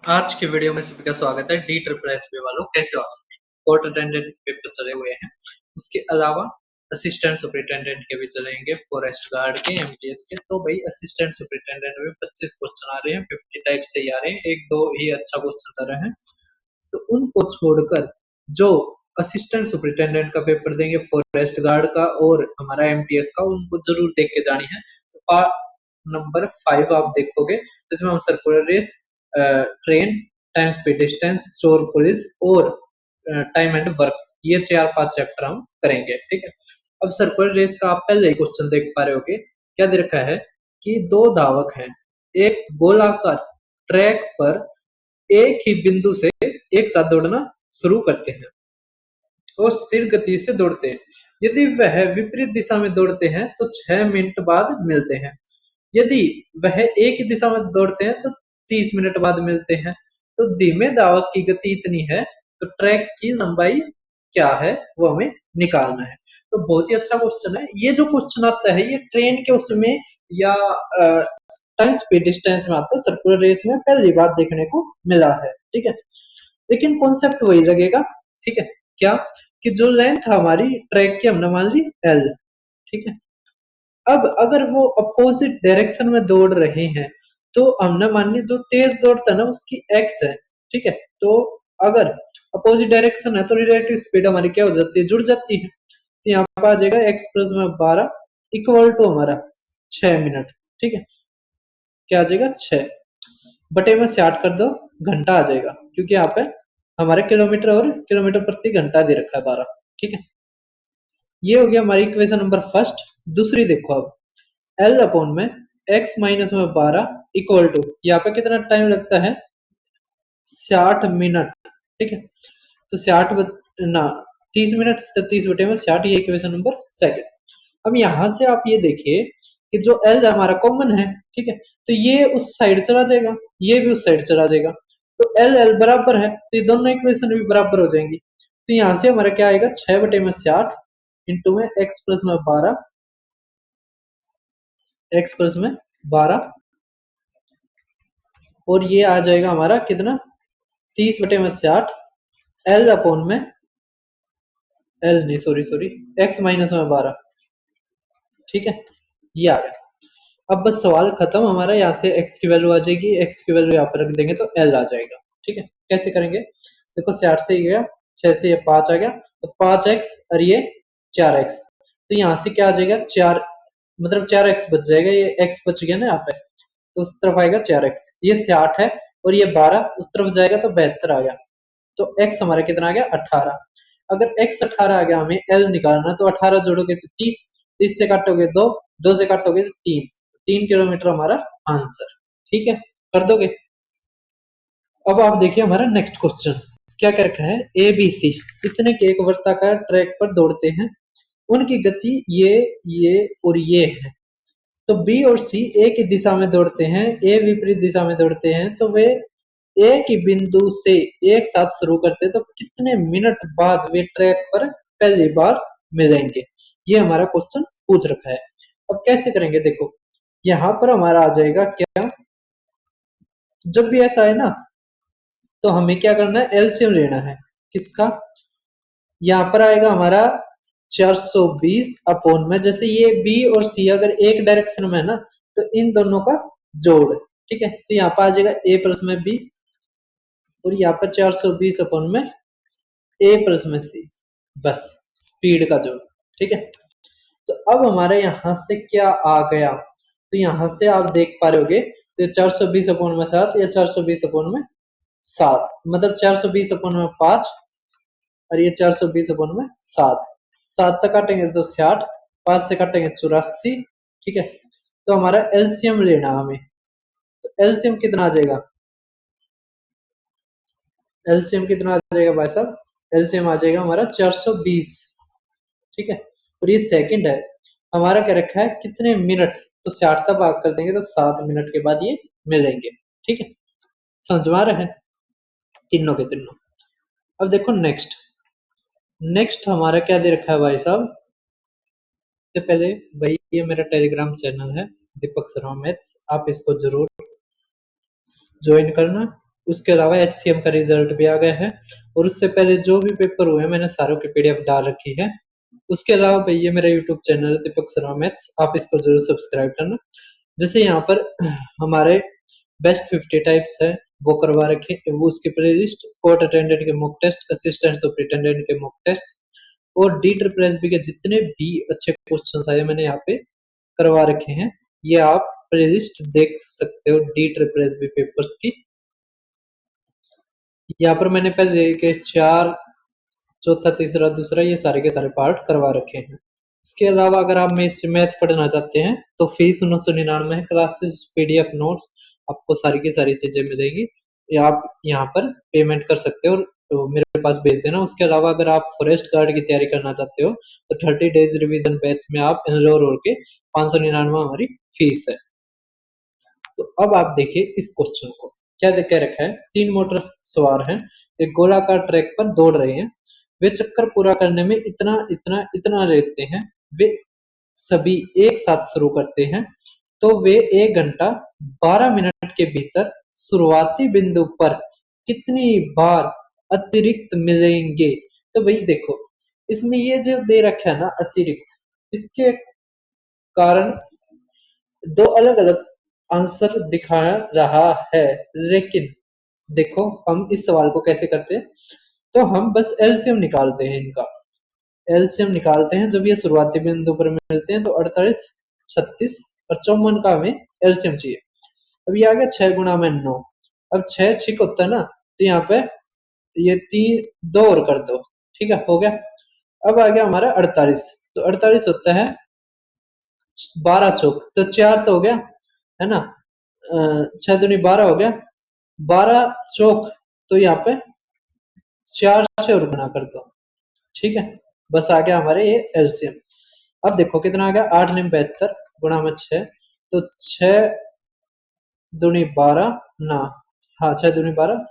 आज की वीडियो में सभी का स्वागत है। डी ट्रिपल एस पी वालों, कैसे हो आप सभी? कोर्ट अटेंडेंट पेपर चले हुए हैं, उसके अलावा असिस्टेंट सुपरिटेंडेंट के भी चलेंगे, फॉरेस्ट गार्ड के, एमटीएस के। तो भाई असिस्टेंट सुपरिटेंडेंट में 25 क्वेश्चन आ रहे हैं, 50 टाइप से ही आ रहे हैं, एक दो ही अच्छा क्वेश्चन आ रहे हैं। तो उनको छोड़कर जो असिस्टेंट सुपरिटेंडेंट का पेपर देंगे, फॉरेस्ट गार्ड का और हमारा एमटीएस का, उनको जरूर देख के जानी है। तो पार्ट नंबर 5 आप देखोगे, जिसमें हम circular race, train, time speed distance, चोर पुलिस और टाइम एंड वर्क, ये 4-5 चैप्टर हम करेंगे। ठीक है। अब सर्कुलर रेस का आप पहले ही क्वेश्चन देख पा रहे होगे, क्या दे रखा है कि दो धावक हैं, एक गोलाकार ट्रैक पर एक ही बिंदु से एक साथ दौड़ना शुरू करते हैं और स्थिर गति से दौड़ते हैं। यदि वह विपरीत दिशा में दौड़ते हैं तो 6 मिनट बाद मिलते हैं। यदि वह एक ही दिशा में दौड़ते हैं तो 30 मिनट बाद मिलते हैं। तो धीमे धावक की गति इतनी है, तो ट्रैक की लंबाई क्या है वो हमें निकालना है। तो बहुत ही अच्छा क्वेश्चन है। ये जो क्वेश्चन आता है ये ट्रेन के उसमें या टाइम स्पीड डिस्टेंस में आता है, सर्कुलर रेस में पहली बार देखने को मिला है। ठीक है, लेकिन कॉन्सेप्ट वही लगेगा। ठीक है, क्या कि जो लेंथ हमारी ट्रैक की हमने मान ली एल। ठीक है, अब अगर वो अपोजिट डायरेक्शन में दौड़ रहे हैं तो हमने मान ली जो तेज दौड़ता है ना उसकी एक्स है। ठीक है, तो अगर अपोजिट डायरेक्शन है तो रिलेटिव स्पीड हमारी क्या हो जाती है, जुड़ जाती है। तो यहाँ पर आ जाएगा एक्स प्लस में 12 इक्वल टू हमारा 6 मिनट। ठीक है, क्या आ जाएगा 6 बटे में 60 कर दो, घंटा आ जाएगा, क्योंकि यहाँ पे हमारे किलोमीटर और किलोमीटर प्रति घंटा दे रखा है 12। ठीक है, ये हो गया हमारी इक्वेशन नंबर फर्स्ट। दूसरी देखो, अब एल अपॉन में एक्स माइनस में 12 इक्वल टू, यहाँ पे कितना टाइम लगता है 60 मिनट। ठीक है, तो 30 मिनट, तो 30 बटे में 60, ये इक्वेशन नंबर सेकंड। अब यहां से आप ये देखिए कि जो एल हमारा कॉमन है, ठीक है, तो ये उस साइड चला जाएगा, ये भी उस साइड चला जाएगा, तो एल एल बराबर है, तो ये दोनों इक्वेशन भी बराबर हो जाएंगी। तो यहां से हमारा क्या आएगा 6 बटे में 60 इंटू में एक्स प्लस में 12, एक्स प्लस में 12, और ये आ जाएगा हमारा कितना 30 बटे में 60 एल अपॉन में एल नहीं, सॉरी एक्स माइनस में 12। ठीक है, ये आ गया। अब बस सवाल खत्म हमारा, यहाँ से x की वैल्यू आ जाएगी, x की वैल्यू यहाँ पर रख देंगे तो l आ जाएगा। ठीक है, कैसे करेंगे, देखो 60 से ये गया, 6 से ये 5 आ गया, तो 5x और ये 4x, तो यहाँ से क्या आ जाएगा 4, मतलब 4x बच जाएगा, ये x बच गया ना यहाँ पे, तो उस तरफ आएगा 4x, ये 60 है और ये 12 उस तरफ जाएगा तो 72 आ गया, तो x हमारा कितना आ गया 18। अगर x 18 आ गया, हमें l निकालना, तो 18 जोड़ोगे तो 30, 30 से काटोगे 2, 2 से काटोगे तो 3, 3 किलोमीटर हमारा आंसर। ठीक है, कर दोगे। अब आप देखिए हमारा नेक्स्ट क्वेश्चन क्या क्या रखा है, ए बी सी इतने के एक वृत्ताकार ट्रैक पर दौड़ते हैं, उनकी गति ये और ये है। तो बी और सी एक ही दिशा में दौड़ते हैं, ए विपरीत दिशा में दौड़ते हैं, तो वे एक ही बिंदु से एक साथ शुरू करते हैं, तो कितने मिनट बाद वे ट्रैक पर पहली बार मिलेंगे, ये हमारा क्वेश्चन पूछ रखा है। अब कैसे करेंगे, देखो यहां पर हमारा आ जाएगा क्या, जब भी ऐसा है ना तो हमें क्या करना है, एलसीएम लेना है किसका, यहाँ पर आएगा हमारा 420 अपॉन में, जैसे ये बी और सी अगर एक डायरेक्शन में है ना तो इन दोनों का जोड़। ठीक है, तो यहाँ पर आ जाएगा ए प्लस में बी, और यहाँ पर 420 अपॉन में ए प्लस में सी, बस स्पीड का जोड़। ठीक है, तो अब हमारे यहां से क्या आ गया, तो यहां से आप देख पा रहे होगे, तो 420 अपॉन में 7, या 420 अपॉन में 7, मतलब 420 अपॉन में 5 और ये 420 अपॉन में 7, 7 तक काटेंगे तो 60, 5 से काटेंगे 84। ठीक है, तो हमारा एलसीएम लेना हमें, तो एलसीएम कितना आ जाएगा, एलसीएम कितना आ जाएगा भाई साहब, एलसीएम आ जाएगा हमारा 420। ठीक है, और ये सेकंड है, हमारा क्या रखा है कितने मिनट, तो 60 का भाग कर देंगे तो 7 मिनट के बाद ये मिलेंगे। ठीक है, समझ में आ रहा है तीनों के तीनों। अब देखो नेक्स्ट, नेक्स्ट हमारा क्या दे रखा है भाई साहब, तो पहले भाई ये मेरा टेलीग्राम चैनल है दीपक शर्मा मैथ्स, आप इसको जरूर ज्वाइन करना। उसके अलावा HCM का रिजल्ट भी आ गया है, और उससे पहले जो भी पेपर हुए मैंने सारों की PDF डाल रखी है। उसके अलावा भाई ये मेरा यूट्यूब चैनल है दीपक शर्मा मैथ्स, आप इसको जरूर सब्सक्राइब करना। जैसे यहाँ पर हमारे बेस्ट 50 टाइप्स है वो करवा रखे, वो उसकी प्ले लिस्ट, कोर्ट अटेंडेंट के मॉक टेस्ट, असिस्टेंट सुपरिटेंडेंट के मॉक टेस्ट, और डी ट्रिपल एस बी के जितने भी अच्छे क्वेश्चन आए मैंने यहाँ पे करवा रखे हैं। ये आप प्ले लिस्ट देख सकते हो D triple S B papers की। यहाँ पर मैंने पहले के 4, चौथा, तीसरा, दूसरा, ये सारे के सारे पार्ट करवा रखे हैं। इसके अलावा अगर आप मैथ पढ़ना चाहते हैं तो फीस 999 है, क्लासेस, PDF नोट्स, आपको सारी की सारी चीजें मिलेगी, या आप यहाँ पर पेमेंट कर सकते हो और तो मेरे पास भेज देना। उसके अलावा अगर आप फॉरेस्ट गार्ड की तैयारी करना चाहते हो तो 30 डेज रिवीजन बैच में आप एनरोल होकर 599 हमारी फीस है। तो अब आप देखिए इस क्वेश्चन को क्या कह रखा है। 3 मोटर सवार हैं, एक गोलाकार ट्रैक पर दौड़ रहे हैं, वे चक्कर पूरा करने में इतना इतना इतना लेते हैं, वे सभी एक साथ शुरू करते हैं, तो वे 1 घंटा 12 मिनट के भीतर शुरुआती बिंदु पर कितनी बार अतिरिक्त मिलेंगे। तो भाई देखो इसमें ये जो दे रखा है ना अतिरिक्त, इसके कारण दो अलग अलग आंसर दिखा रहा है, लेकिन देखो हम इस सवाल को कैसे करते हैं, तो हम बस एलसीएम निकालते हैं इनका। एलसीएम निकालते हैं जब ये शुरुआती बिंदु पर मिलते हैं, तो 48, 36 और 54 का हमें एलसीएम चाहिए। अब ये आ गया 6 गुणा में 9, अब 6 छिक होता है ना, तो यहाँ पे ये 3 2 और कर दो, ठीक है हो गया। अब आ गया हमारा 48, तो 48 होता है 12 चौक, तो 4 तो हो गया है ना, 6 दूनी 12 हो गया, 12 चौक, तो यहाँ पे 4 से और गुणा कर दो, ठीक है, बस आ गया हमारे ये एलसीएम। अब देखो कितना आ गया, 8 ने 72 गुणा में 6, तो 6 दूनी 12 ना, हाँ 6 दूनी 12,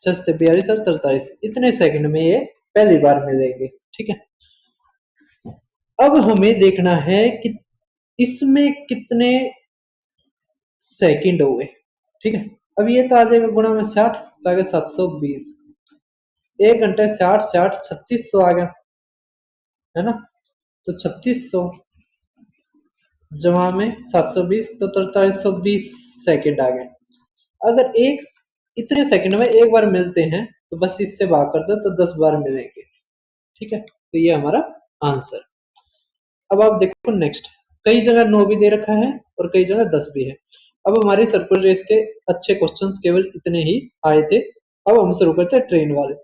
6 42 और 43, इतने सेकंड में ये पहली बार मिलेंगे, ठीक है। अब हमें देखना है कि इसमें कितने सेकंड हुए, ठीक है। अब ये तो आ जाएगा गुणा में 60, तो आ गया 720, 1 घंटे 60 60 3600 आ गया, है ना, तो 3600 जमा में 720, तो 4320 सेकंड आ गए। अगर एक इतने सेकंड में एक बार मिलते हैं तो बस इससे भाग कर दो तो 10 बार मिलेंगे, ठीक है, तो ये हमारा आंसर। अब आप देखो नेक्स्ट, कई जगह 9 भी दे रखा है और कई जगह 10 भी है। अब हमारे सर्कुलर रेस के अच्छे क्वेश्चंस केवल इतने ही आए थे। अब हम शुरू करते हैं ट्रेन वाले।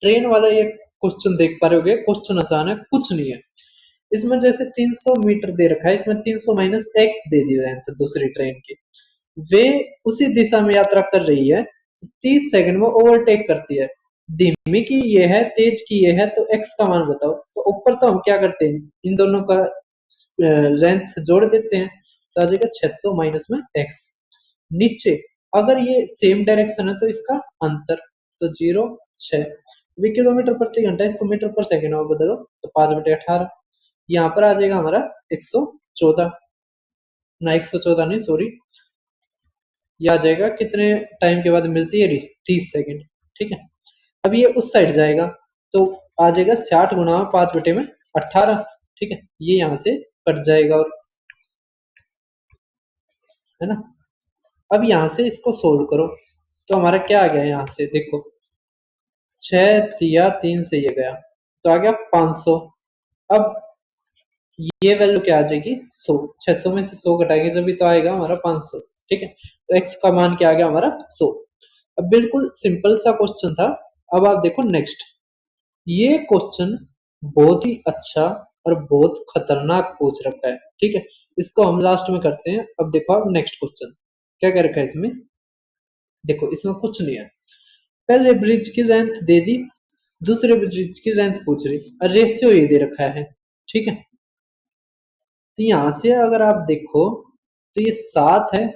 ट्रेन वाला ये क्वेश्चन देख पा रहे होगे, क्वेश्चन आसान है, कुछ नहीं है इसमें। जैसे 300 मीटर दे रखा है, इसमें 300 minus x they the length दूसरी ट्रेन की, वे उसी दिशा में यात्रा कर रही है, 30 सेकंड में ओवरटेक करती है। धीमी की ये है, तेज की ये है, तो एक्स का मान बताओ। तो ऊपर तो हम क्या करते हैं, इन दोनों का लेंथ जोड़ देते हैं, तो आ जाएगा 600 माइनस में एक्स। नीचे अगर ये सेम डायरेक्शन है तो इसका अंतर, तो 0 6, किलोमीटर प्रति घंटा, इसको मीटर पर सेकंड में बदलो तो 5/18, यहाँ पर आ जाएगा हमारा 114 ना, 114 नहीं सॉरी, ये आ जाएगा कितने टाइम के बाद मिलती है, 30 सेकंड, ठीक है। अब ये उस साइड जाएगा तो आ जाएगा 60 गुणा 5/18, ठीक है, ये यहाँ से कट जाएगा, और है ना। अब यहाँ से इसको सोल्व करो तो हमारा क्या आ गया, यहाँ से देखो 6 दिया 3 से ये गया तो आ गया 500। अब ये वैल्यू क्या आ जाएगी, 100, 600 में से 100 घटाएंगे जब भी तो आएगा हमारा 500, ठीक है। तो x का मान क्या आ गया हमारा 100। अब बिल्कुल सिंपल सा क्वेश्चन था। अब आप देखो नेक्स्ट, ये क्वेश्चन बहुत ही अच्छा और बहुत खतरनाक पूछ रखा है, ठीक है, इसको हम लास्ट में करते हैं। अब देखो आप नेक्स्ट क्वेश्चन क्या कह रखा है इसमें, देखो इसमें कुछ नहीं है, पहले ब्रिज की लेंथ दे दी, दूसरे ब्रिज की लेंथ पूछ रही, और रेशियो ये दे रखा है, ठीक है। तो यहां से अगर आप देखो तो ये 7 है,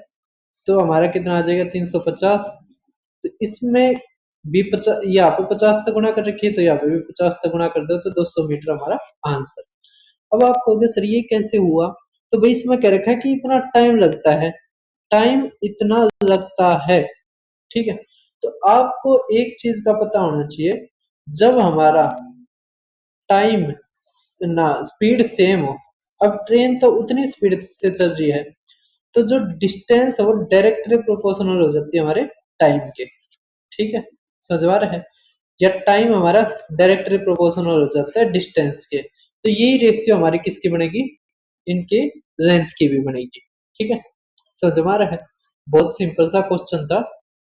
तो हमारा कितना आ जाएगा 350, तो इसमें भी 50, यहाँ पे 50 तक गुणा कर रखिए, तो यहाँ पे भी 50 तक गुणा कर दो तो 200 मीटर हमारा आंसर। अब आप कहोगे सर ये कैसे हुआ, तो भाई इसमें कह रखा है कि इतना टाइम लगता है, टाइम इतना लगता है, ठीक है। तो आपको एक चीज का पता होना चाहिए, जब हमारा टाइम ना स्पीड सेम हो, अब ट्रेन तो उतनी स्पीड से चल रही है, तो जो डिस्टेंस है वो डायरेक्टली प्रोपोर्शनल हो जाती है हमारे टाइम के, ठीक है, समझ आ रहा है, या टाइम हमारा डायरेक्टली प्रोपोर्शनल हो जाता है डिस्टेंस के, तो यही रेशियो हमारी किसकी बनेगी, इनके लेंथ की भी बनेगी, ठीक है, समझ में आ रहा है। बहुत सिंपल सा क्वेश्चन था।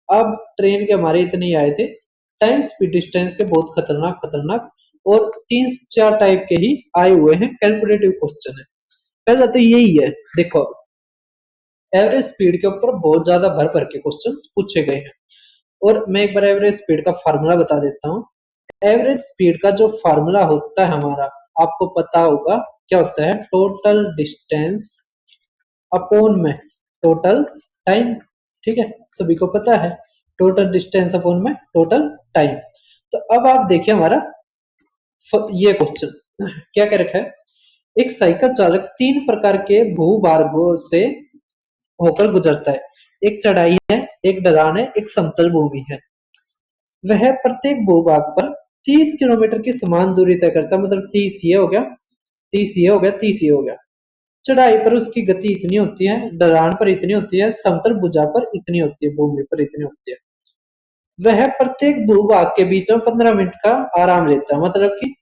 अब ट्रेन के हमारे इतने ही आए थे, टाइम स्पीड डिस्टेंस के बहुत खतरनाक खतरनाक और 3-4 टाइप के ही आए हुए हैं, कैलकुलेटिव क्वेश्चन है। पहला तो यही है, देखो एवरेज स्पीड के ऊपर बहुत ज्यादा भर भर के क्वेश्चन पूछे गए हैं, और मैं एक बार एवरेज स्पीड का फार्मूला बता देता हूँ। एवरेज स्पीड का जो फार्मूला होता है हमारा, आपको पता होगा क्या होता है, टोटल डिस्टेंस अपॉन में टोटल टाइम, ठीक है, सभी को पता है, टोटल डिस्टेंस अपॉन में टोटल टाइम। तो अब आप देखिए हमारा ये क्वेश्चन क्या कह रखा है, एक साइकिल चालक 3 प्रकार के भूभागों से होकर गुजरता है, एक चढ़ाई है, एक ढलान है, एक समतल भूमि है, वह प्रत्येक भूभाग पर 30 किलोमीटर की समान दूरी तय करता है, मतलब 30 ये हो गया, 30 ये हो गया, 30 ये हो गया। चढ़ाई पर उसकी गति इतनी होती है, ढलान पर इतनी होती है, समतल भुजा पर इतनी होती है, भूमि पर इतनी होती है। वह प्रत्येक भूभाग के बीच में 15 मिनट का आराम लेता है, मतलब कि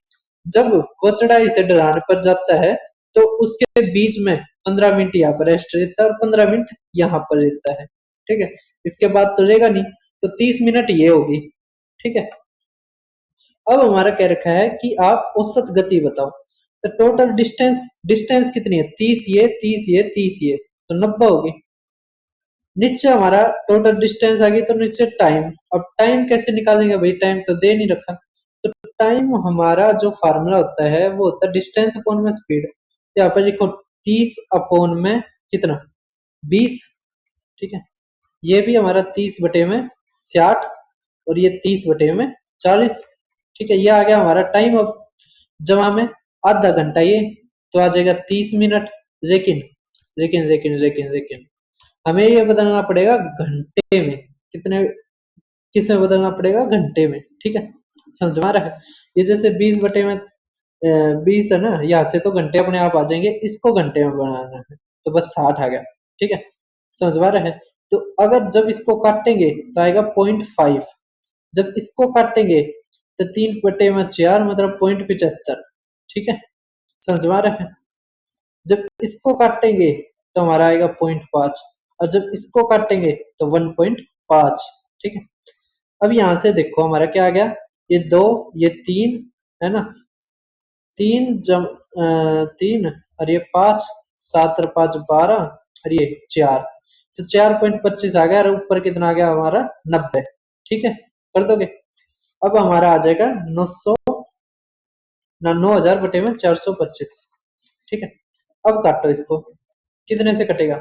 जब वो चढ़ाई से ढलान पर जाता है तो उसके बीच में 15 मिनट यहाँ पर रेस्ट लेता है और 15 मिनट यहाँ पर लेता है, ठीक है, इसके बाद तो लेगा नहीं, तो 30 मिनट ये होगी, ठीक है। अब हमारा कह रखा है कि आप औसत गति बताओ, तो टोटल डिस्टेंस, डिस्टेंस कितनी है, 30 ये 30 ये 30 ये, तो 90 होगी। नीचे हमारा टोटल डिस्टेंस आ गई, तो नीचे टाइम, अब टाइम कैसे निकालेंगे भाई, टाइम तो दे नहीं रखा, तो टाइम हमारा जो फार्मूला होता है वो होता है डिस्टेंस अपॉन में स्पीड, तो यहाँ पर लिखो 30 अपॉन में कितना, 20, ठीक है, ये भी हमारा 30 बटे में 60 और ये 30 बटे में 40, ठीक है, ये आ गया हमारा टाइम। अब जमा में आधा घंटा ये, तो आ जाएगा 30 मिनट, लेकिन लेकिन लेकिन लेकिन लेकिन हमें ये बदलना पड़ेगा घंटे में, कितने, किस में बदलना पड़ेगा, घंटे में, ठीक है, समझ में आ रहा है। ये जैसे 20 बटे में 20 है ना, यहाँ से तो घंटे अपने आप आ जाएंगे, इसको घंटे में बनाना है, तो बस 60 आ गया, ठीक है, समझ में आ रहा है। तो अगर जब इसको काटेंगे तो आएगा 0.5, जब इसको काटेंगे तो 3/4 मतलब 0.75, ठीक है, समझ में आ रहा है। जब इसको काटेंगे तो हमारा आएगा 0.5, और जब इसको काटेंगे तो 1.5, ठीक है। अब यहां से देखो हमारा क्या आ गया, ये 2 ये 3 है ना, 3 और ये 5, 7 और 5 12 और ये 4, तो 4.25 आ गया, और ऊपर कितना आ गया हमारा 90, ठीक है, कर दोगे। अब हमारा आ जाएगा 900 ना 9000 बटे में 425, ठीक है। अब काटो इसको, कितने से कटेगा,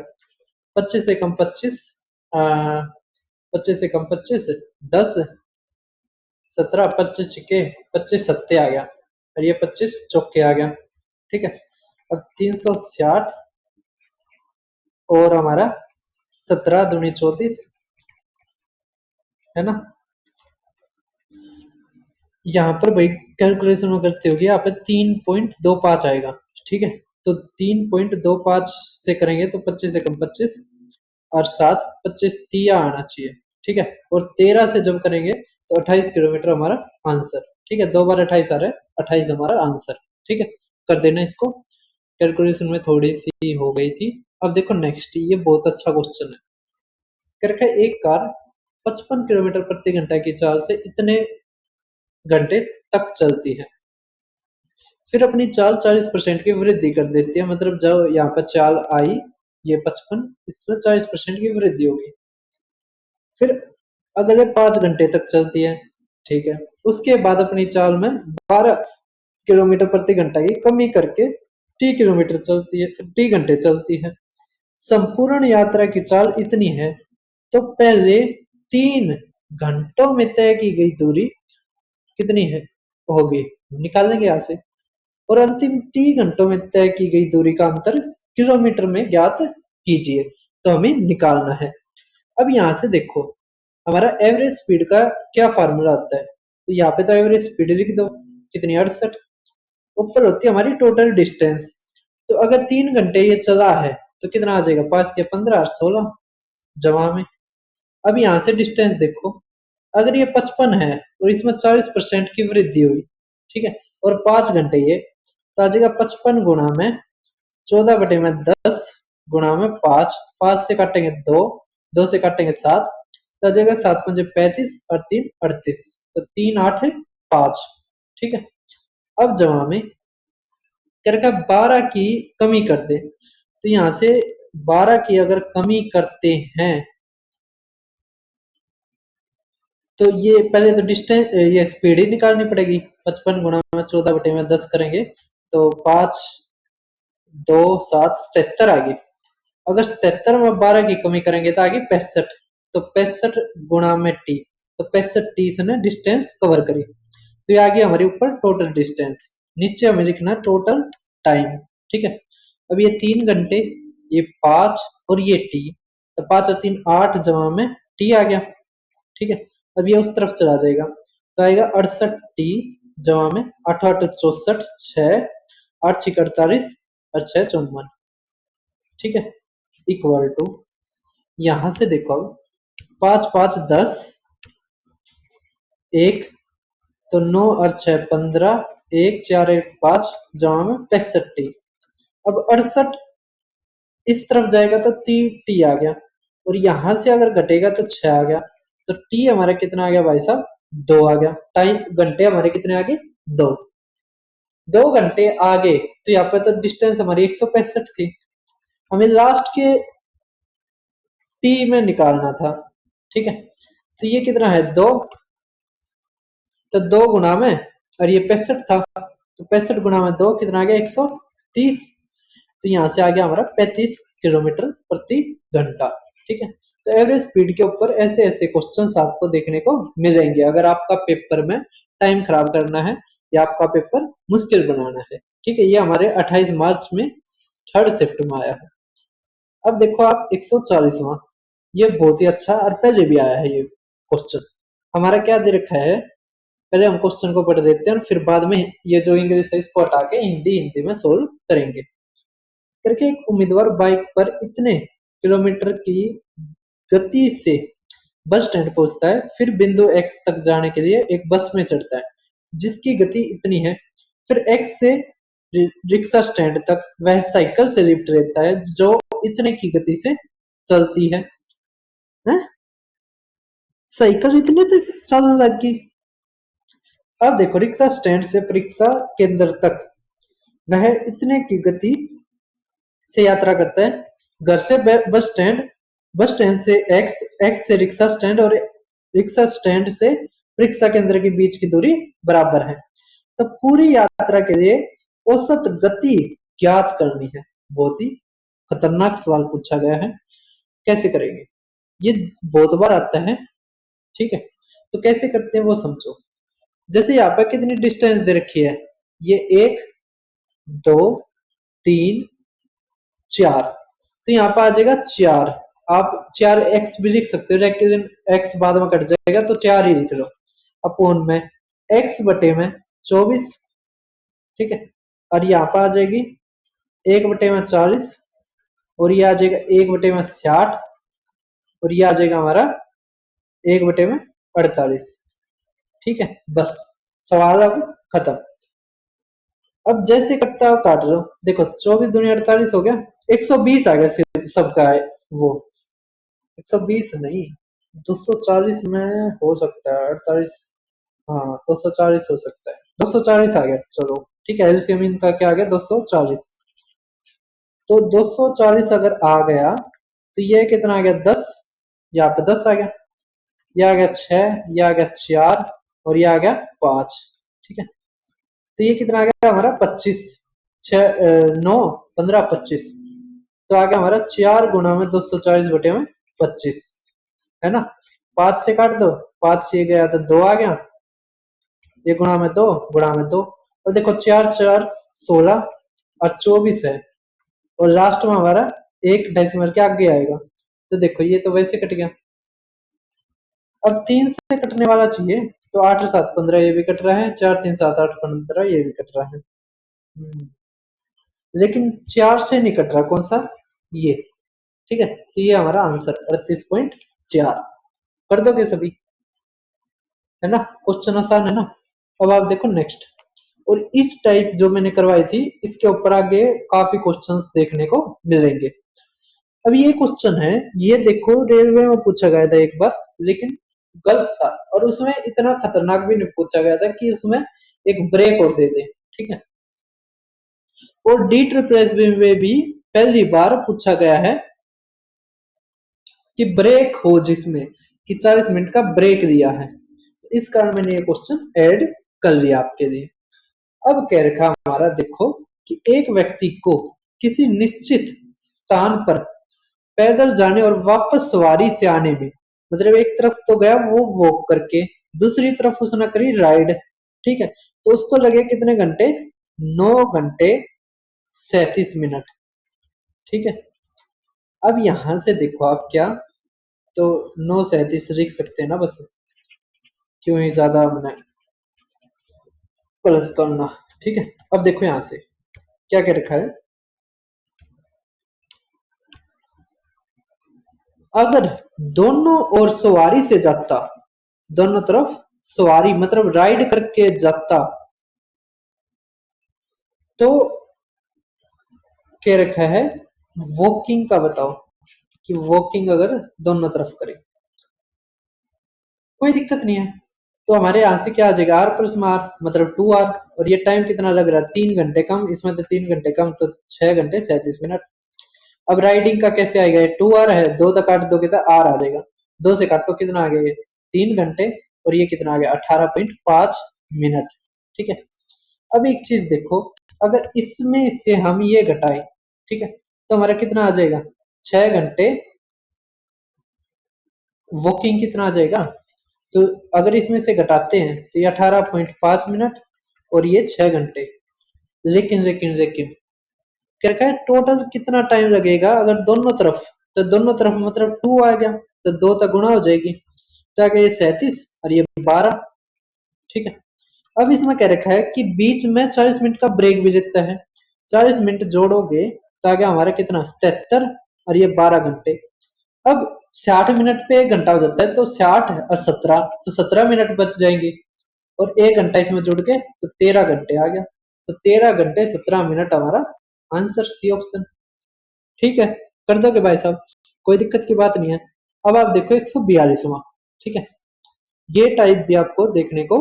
25 से कम 25, 25 से कम 25 10, 17, 25 छिके 25 सत्ते आ गया, और ये 25 चौके आ गया, ठीक है। अब 360 और हमारा 17 दूनी 34 है ना, यहाँ पर भाई कैलकुलेशन में करते होगी यहाँ पे 3.25 आएगा, ठीक है, तो 3.25 से करेंगे तो 25 से कम 25 और 7 25 तिया आना चाहिए, ठीक है, और 13 से जब करेंगे तो 28 किलोमीटर हमारा आंसर, ठीक है, 2 बार 28 आ रहा है, 28 हमारा आंसर, ठीक है, कर देना इसको, कैलकुलेशन में थोड़ी सी हो गई थी। अब देखो नेक्स्ट, ये बहुत अच्छा क्वेश्चन है, करके एक कार 55 किलोमीटर प्रति घंटा की चाल से इतने घंटे तक चलती है, फिर अपनी चाल 40% की वृद्धि कर देती है, मतलब जब यहाँ पर चाल आई ये 55, इसमें 40% की वृद्धि होगी, फिर अगले 5 घंटे तक चलती है, ठीक है, उसके बाद अपनी चाल में 12 किलोमीटर प्रति घंटा की कमी करके टी किलोमीटर चलती है, टी घंटे चलती है, संपूर्ण यात्रा की चाल इतनी है, तो पहले 3 घंटों में तय की गई दूरी कितनी है, होगी, निकालेंगे यहाँ से, और अंतिम 3 घंटों में तय की गई दूरी का अंतर किलोमीटर में ज्ञात कीजिए, तो हमें निकालना है। अब यहां से देखो, हमारा एवरेज स्पीड का क्या फार्मूला होता है, तो यहाँ पे तो एवरेज स्पीड लिख दो, कितनी 68। ऊपर होती है हमारी टोटल डिस्टेंस। तो अगर 3 घंटे ये चला है तो कितना आ जाएगा, 5 या 15 और 16 जमा में। अब यहाँ से डिस्टेंस देखो, अगर ये 55 है और इसमें 40% की वृद्धि हुई, ठीक है, और 5 घंटे ये, तो आ जाएगा 55 गुणा में 14/10 गुणा में 5, 5 से काटेंगे 2, 2 से काटेंगे 7, तो आ जाएगा 7 पंजे 35 और 3 38, तो 3 8 है 5, ठीक है। अब जमा में करके 12 की कमी कर दे, तो यहां से 12 की अगर कमी करते हैं तो ये पहले तो डिस्टेंस, ये स्पीड ही निकालनी पड़ेगी। 55 गुणा में 14/10 करेंगे तो 5 2 7 77 आ गई। अगर 77 में 12 की कमी करेंगे तो आगे 65, तो 65 गुणा में टी, तो 65 टी से ने डिस्टेंस कवर करी, तो ये आ गई हमारे ऊपर टोटल डिस्टेंस। नीचे हमें लिखना टोटल टाइम, ठीक है। अब ये 3 घंटे, ये 5 और ये टी, तो 5 और 3 8 जमा में टी आ गया, ठीक है। अब ये उस तरफ चला जाएगा तो आएगा 68 टी जमा में 8 8 64, 6 8 6 48 और 6 54, ठीक है, इक्वल टू, यहां से देखो अब 5 5 10, 1, तो 9 और 6 15, 1 4 1 5 जमा में 65 टी। अब 68 इस तरफ जाएगा तो टी टी आ गया, और यहां से अगर घटेगा तो 6 आ गया, तो टी हमारा कितना आ गया भाई साहब, 2 आ गया। टाइम घंटे हमारे कितने आ गए, 2। 2 घंटे आगे, तो यहाँ पे तो डिस्टेंस हमारी 165 थी, हमें लास्ट के टी में निकालना था, ठीक है। तो ये कितना है, 2, तो 2 गुना में, और ये 65 था, तो 65 गुना में 2 कितना आ गया, 130। तो यहां से आ गया हमारा 35 किलोमीटर प्रति घंटा, ठीक है। तो एवरेज स्पीड के ऊपर ऐसे ऐसे क्वेश्चंस आपको देखने को मिलेंगे अगर आपका पेपर में टाइम खराब करना है या आपका पेपर मुश्किल बनाना है, ठीक है। ये हमारे 28 मार्च में थर्ड शिफ्ट में आया है। अब देखो आप 140वां, ये बहुत ही अच्छा, और पहले भी आया है ये क्वेश्चन। हमारा क्या दे रखा है, पहले हम क्वेश्चन को पढ़ देते हैं और फिर बाद में ये जो इंग्लिश है इसको हटा के हिंदी हिंदी में सोल्व करेंगे। करके एक उम्मीदवार बाइक पर इतने किलोमीटर की गति से बस स्टैंड पहुंचता है, फिर बिंदु एक्स तक जाने के लिए एक बस में चढ़ता है जिसकी गति इतनी है, फिर एक्स से रिक्शा स्टैंड तक वह साइकिल से लिफ्ट रहता है जो इतने की गति से चलती है, हैं? साइकिल इतने तक चलने लगी। अब देखो रिक्शा स्टैंड से परीक्षा केंद्र तक वह इतने की गति से यात्रा करता है। घर से बस स्टैंड से एक्स, एक्स से रिक्शा स्टैंड और रिक्शा स्टैंड से परीक्षा केंद्र के बीच की दूरी बराबर है। तो पूरी यात्रा के लिए औसत गति ज्ञात करनी है। बहुत ही खतरनाक सवाल पूछा गया है, कैसे करेंगे, ये बहुत बार आता है, ठीक है। तो कैसे करते हैं वो समझो। जैसे यहाँ पर कितनी डिस्टेंस दे रखी है, ये 1 2 3 4, तो यहाँ पर आ जाएगा 4। आप 4 एक्स भी लिख सकते हो लेकिन एक्स बाद में कट जाएगा तो 4 ही लिख लो, अपोन में एक्स बटे में 24, ठीक है। और यहाँ पर आ जाएगी 1/40, और ये आ जाएगा 1/60, और ये आ जाएगा हमारा 1/48, ठीक है। बस सवाल अब खत्म। अब जैसे कटता हुआ काट लो, देखो 24 दूनी 48 हो गया, 120 आ गया सबका है वो, 120 नहीं, 240 में हो सकता है, 48, हाँ 240 हो सकता है, 240 आ गया, चलो ठीक है। एलसीएम इनका क्या आ गया, 240। तो 240 अगर आ गया तो ये कितना आ गया, 10, यहाँ पे 10 आ गया, ये आ गया 6, ये आ गया 4, और ये आ गया 5, ठीक है। तो ये कितना आ गया हमारा 25, 6 9 15 25, तो आ गया हमारा 4 गुना में 240/25, है ना। 5 से काट दो, 5 से गया तो 2 आ गया, ये गुणा में 2 गुणा में 2, और देखो 4 4 16 और 24 है, और लास्ट में हमारा एक डेसिमल के आगे आएगा, तो देखो ये तो वैसे कट गया, अब 3 से कटने वाला चाहिए, तो 8 और 7 15 ये भी कट रहा है, 4 3 7 8 15 ये भी कट रहा है। लेकिन 4 से नहीं कट रहा, कौन सा, ये, ठीक है। तो ये हमारा आंसर 38.4। कर दोगे सभी, है ना, क्वेश्चन आसान है ना। अब आप देखो नेक्स्ट, और इस टाइप जो मैंने करवाई थी इसके ऊपर आगे काफी क्वेश्चंस देखने को मिलेंगे। अब ये क्वेश्चन है, ये देखो रेलवे में पूछा गया था एक बार, लेकिन गलत था, और उसमें इतना खतरनाक भी नहीं पूछा गया था कि उसमें एक ब्रेक और दे दे, ठीक है। और डी ट्रिपल में भी पहली बार पूछा गया है कि ब्रेक हो, जिसमें कि 40 मिनट का ब्रेक दिया है, इस कारण मैंने ये क्वेश्चन ऐड कर लिया आपके लिए। अब कह रखा हमारा देखो कि एक व्यक्ति को किसी निश्चित स्थान पर पैदल जाने और वापस सवारी से आने में, मतलब एक तरफ तो गया वो वॉक करके, दूसरी तरफ उसने करी राइड, ठीक है, तो उसको लगे कितने घंटे, 9 घंटे 37 मिनट, ठीक है। अब यहां से देखो आप क्या, तो 9 37 लिख सकते हैं ना, बस क्यों ही ज्यादा मैंने प्लस करना, ठीक है। अब देखो यहां से क्या क्या रखा है, अगर दोनों ओर सवारी से जाता, दोनों तरफ सवारी मतलब राइड करके जाता, तो क्या रखा है, वॉकिंग का बताओ, कि वॉकिंग अगर दोनों तरफ करे, कोई दिक्कत नहीं है। तो हमारे यहां से क्या आ जाएगा, आर प्लस आर मतलब 2R, और ये टाइम कितना लग रहा है, 3 घंटे कम, इसमें तो 3 घंटे कम, तो 6 घंटे 37 मिनट। अब राइडिंग का कैसे आएगा, 2R है, 2 तक काट दोगे तो आर आ जाएगा, 2 से काटो कितना आ गया, 3 घंटे, और ये कितना आ गया, 18.5 मिनट, ठीक है। अब एक चीज देखो, अगर इसमें से हम ये घटाए, ठीक है, तो हमारा कितना आ जाएगा, 6 घंटे, वॉकिंग कितना आ जाएगा, तो अगर इसमें से घटाते हैं तो ये 18.5 मिनट, और ये 6 घंटे। लेकिन लेकिन लेकिन क्या है, टोटल कितना टाइम लगेगा अगर दोनों तरफ, तो दोनों तरफ मतलब 2 आ गया, तो 2 तक गुणा हो जाएगी, तो आ गया ये 37 और ये 12, ठीक है। अब इसमें क्या रखा है कि बीच में 40 मिनट का ब्रेक भी देता है, 40 मिनट जोड़ोगे तो आ गया हमारा कितना, 77, और ये 12 घंटे। अब 60 मिनट पे 1 घंटा हो जाता है, तो 60 और 17, तो 17 मिनट बच जाएंगे, और 1 घंटा इसमें जुड़ के तो 13 घंटे आ गया, तो 13 घंटे 17 मिनट हमारा आंसर, सी ऑप्शन, ठीक है। कर दोगे भाई साहब, कोई दिक्कत की बात नहीं है। अब आप देखो 142वां, ठीक है, ये टाइप भी आपको देखने को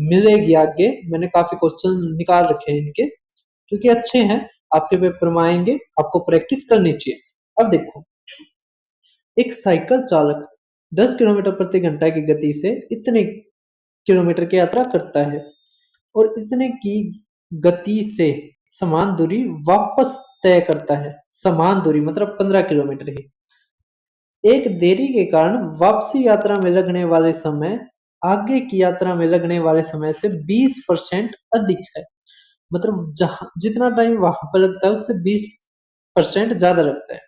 मिलेगी आगे, मैंने काफी क्वेश्चन निकाल रखे हैं इनके, क्योंकि अच्छे हैं, आपके पेपर में आएंगे, आपको प्रैक्टिस करनी चाहिए। अब देखो, एक साइकिल चालक 10 किलोमीटर प्रति घंटा की गति से इतने किलोमीटर की यात्रा करता है, और इतने की गति से समान दूरी वापस तय करता है, समान दूरी मतलब 15 किलोमीटर ही। एक देरी के कारण वापसी यात्रा में लगने वाले समय आगे की यात्रा में लगने वाले समय से 20% अधिक है, मतलब जहां जितना टाइम वहां पर लगता है उससे 20% ज्यादा लगता है।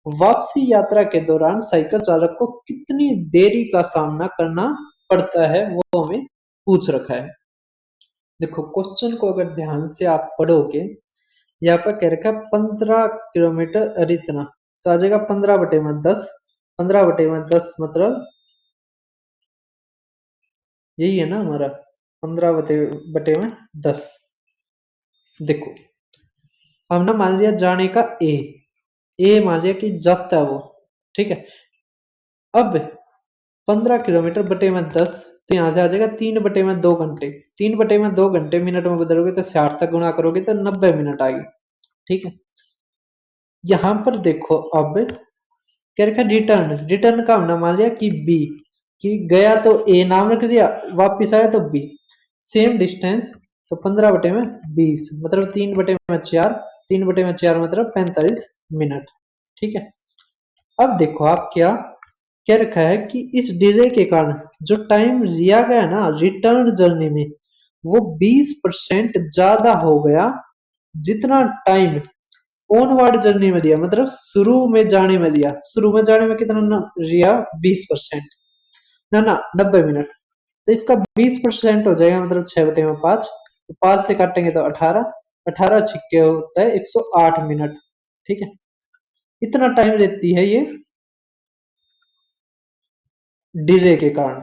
वापसी यात्रा के दौरान साइकिल चालक को कितनी देरी का सामना करना पड़ता है, वो हमें पूछ रखा है। देखो क्वेश्चन को अगर ध्यान से आप पढ़ोगे, यहाँ पर कह रखा है 15 किलोमीटर और इतना, तो आ जाएगा 15/10, 15/10 मतलब यही है ना हमारा, 15/10। देखो हमने मान लिया जाने का ए मान लिया कि जाता है वो, ठीक है। अब 15 किलोमीटर/10, तो यहाँ से आ जाएगा 3/2 घंटे, 3/2 घंटे मिनट में बदलोगे तो 60 तक गुणा करोगे तो 90 मिनट आएगी, ठीक है। यहां पर देखो अब क्या रखा, रिटर्न, रिटर्न का हमने मान लिया कि बी, कि गया तो ए नाम रख दिया, वापिस आया तो बी, सेम डिस्टेंस, तो 15/20 मतलब 3/4, 3/4 मतलब 45 मिनट, ठीक है। अब देखो आप क्या रखा है कि इस डिले के कारण जो टाइम लिया गया ना रिटर्न जर्नी में, वो 20% ज्यादा हो गया, जितना टाइम ऑनवर्ड जर्नी में लिया, मतलब शुरू में जाने में लिया, शुरू में जाने में कितना लिया, 20%, ना ना 90 मिनट। तो इसका 20% हो जाएगा, मतलब 6/5। तो 5 से काटेंगे तो 18, 18 छिक्के होता है 108 मिनट। ठीक है, इतना टाइम लेती है ये डिले के कारण।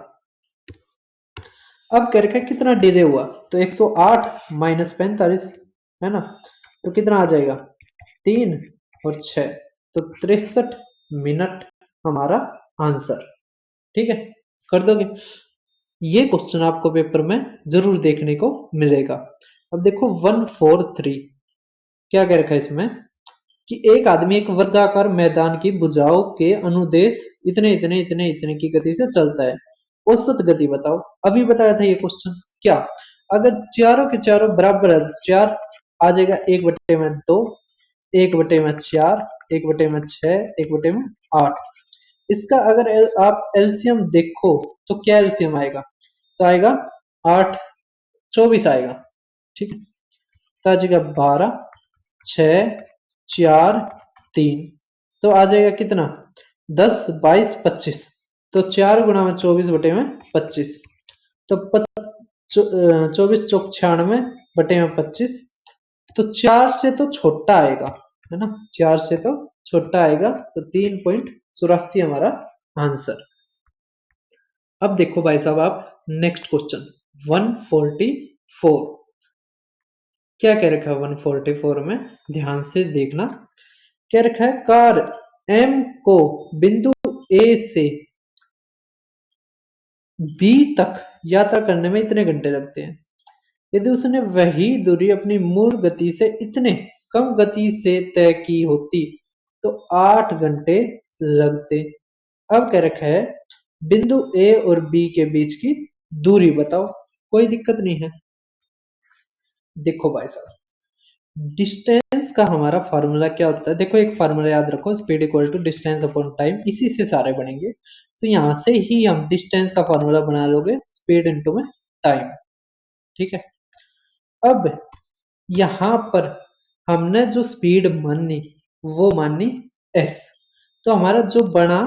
अब करके कितना डिले हुआ, तो 108 माइनस 45 है ना, तो कितना आ जाएगा 3 और 6, तो 63 मिनट हमारा आंसर। ठीक है, कर दोगे? ये क्वेश्चन आपको पेपर में जरूर देखने को मिलेगा। अब देखो 143 क्या कह रखा है इसमें, कि एक आदमी एक वर्गाकार मैदान की भुजाओं के अनुदेश इतने इतने इतने इतने की गति से चलता है, औसत गति बताओ। अभी बताया था ये क्वेश्चन। क्या अगर चारों के चारों बराबर है, चार आ जाएगा 1/2, 1/4, 1/6, 1/8। इसका अगर आप एलसीएम देखो तो क्या एलसीएम आएगा, तो आएगा 8, 24 आएगा। ठीक है, तो आ जाएगा 12, 6, 4, 3, तो आ जाएगा कितना 10, 22, 25। तो 4 × 24/25, तो 24 × 4 = 96/25। तो 4 से तो छोटा आएगा, है ना, 4 से तो छोटा आएगा, तो 3.84 हमारा आंसर। अब देखो भाई साहब आप नेक्स्ट क्वेश्चन 144 क्या कह रखा है 144 में, ध्यान से देखना। क्या रखा है, कार एम को बिंदु ए से बी तक यात्रा करने में इतने घंटे लगते हैं। यदि उसने वही दूरी अपनी मूल गति से इतने कम गति से तय की होती तो 8 घंटे लगते। अब कह रखा है बिंदु ए और बी के बीच की दूरी बताओ। कोई दिक्कत नहीं है। देखो भाई साहब, डिस्टेंस का हमारा फॉर्मूला क्या होता है, देखो एक फॉर्मूला याद रखो, speed equal to distance upon time, इसी से सारे बनेंगे। तो यहां से ही हम डिस्टेंस का फॉर्मूला बना लोगे, स्पीड इनटू में टाइम। ठीक है, अब यहां पर हमने जो स्पीड मानी वो मानी एस। तो हमारा जो बना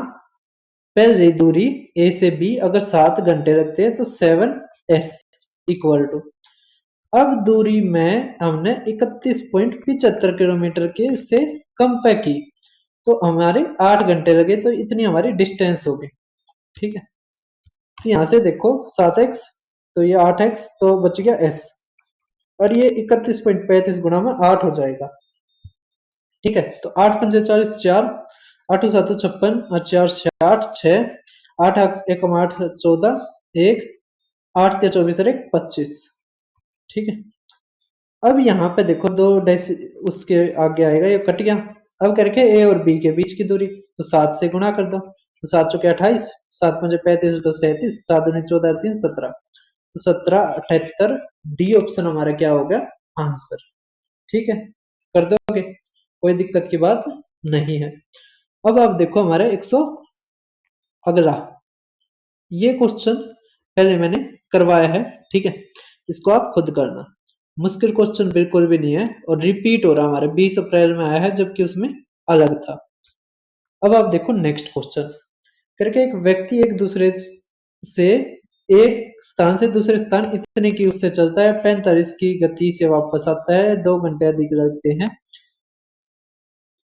पहली दूरी ए से बी अगर 7 घंटे लगते हैं तो 7s इक्वल टू, अब दूरी में हमने 31.75 किलोमीटर के से कम पे की तो हमारे 8 घंटे लगे, तो इतनी हमारी डिस्टेंस होगी। ठीक है, तो यहां से देखो 7x, तो ये 8x, तो बच गया s, और ये 31.35 गुणा में 8 हो जाएगा। ठीक है, तो 8×5 = 4, 8×7 = 56 और 4×8 = 6, 8×1 = 8 14, 1 8×3 = 24 और 1 25। ठीक है, अब यहाँ पे देखो 2 डैश उसके आगे आएगा, ये कट गया। अब करके ए और बी के बीच की दूरी, तो 7 से गुणा कर दो, तो 7 × 28, 7×5 = 35, तो 37, 7×2 = 14 और 3 17, तो 1778 डी ऑप्शन हमारा क्या हो गया आंसर। ठीक है, कर दोगे, कोई दिक्कत की बात नहीं है। अब आप देखो हमारे 100 अगला, ये क्वेश्चन पहले मैंने करवाया है। ठीक है, इसको आप खुद करना, मुश्किल क्वेश्चन बिल्कुल भी नहीं है, और रिपीट हो रहा हमारे 20 अप्रैल में आया है जबकि उसमें अलग था। अब आप देखो नेक्स्ट क्वेश्चन करके, एक व्यक्ति एक दूसरे से एक स्थान से दूसरे स्थान इतने की उससे चलता है, 45 की गति से वापस आता है, 2 घंटे अधिक लगते हैं।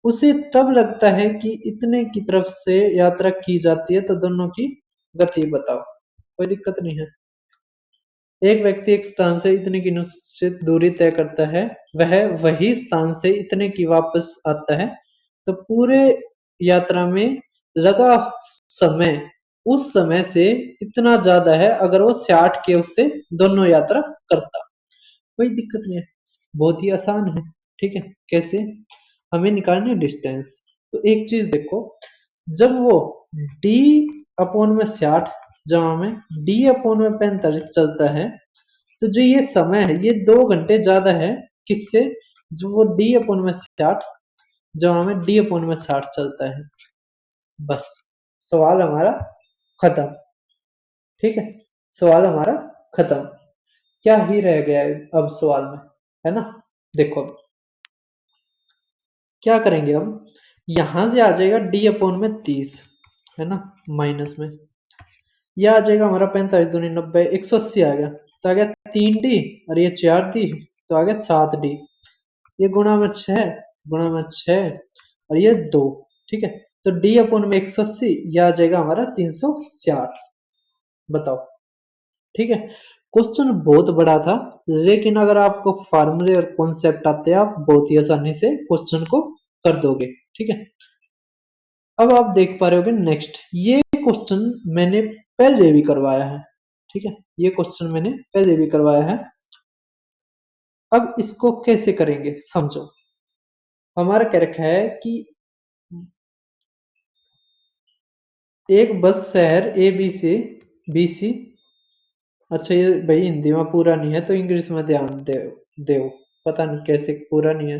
उसे तब लगता है कि इतने की तरफ से यात्रा की जाती है, तो दोनों की गति बताओ। कोई दिक्कत नहीं है। एक व्यक्ति एक स्थान से इतने की निश्चित दूरी तय करता है, वह वही स्थान से इतने की वापस आता है, तो पूरे यात्रा में लगा समय उस समय से इतना ज्यादा है अगर वो 60 के उससे दोनों यात्रा करता। कोई दिक्कत नहीं है, बहुत ही आसान है। ठीक है, कैसे हमें निकालनी है डिस्टेंस। तो एक चीज देखो, जब वो d/60 जहाँ में d/45 चलता है, तो जो ये समय है ये 2 घंटे ज्यादा है किससे, जो वो d/60 जहाँ में d/60 चलता है। बस सवाल हमारा खत्म। ठीक है, सवाल हमारा खत्म। क्या ही रह गया है अब सवाल में, है ना। देखो क्या करेंगे, अब यहां से आ जाएगा d/30, है ना, माइनस में, यह आ जाएगा हमारा 45 दूनी 90, 180 आ गया, तो आ गया 3D, और ये 4D, तो आ गया 7D। ये गुणा में 6, गुणा में 6, और ये 2, ठीक है। तो D अपन में 180, यह आ जाएगा हमारा 360। बताओ, ठीक है। क्वेश्चन बहुत बड़ा था, लेकिन अगर आपको फार्मूले और कॉन्सेप्ट आते हैं, आप बहुत ही आसानी से क्वेश्चन को कर दोगे, ठीक है। अब आप देख पा रहे होगे नेक्स्ट, ये क्वेश्चन मैंने पहले भी करवाया है, ठीक है। ये क्वेश्चन मैंने पहले भी करवाया है। अब इसको कैसे करेंगे समझो। हमारा क्या रखा है कि एक बस शहर ए बी से बी सी, अच्छा ये भाई हिंदी में पूरा नहीं है तो इंग्लिश में ध्यान दे दो, पता नहीं कैसे पूरा नहीं है,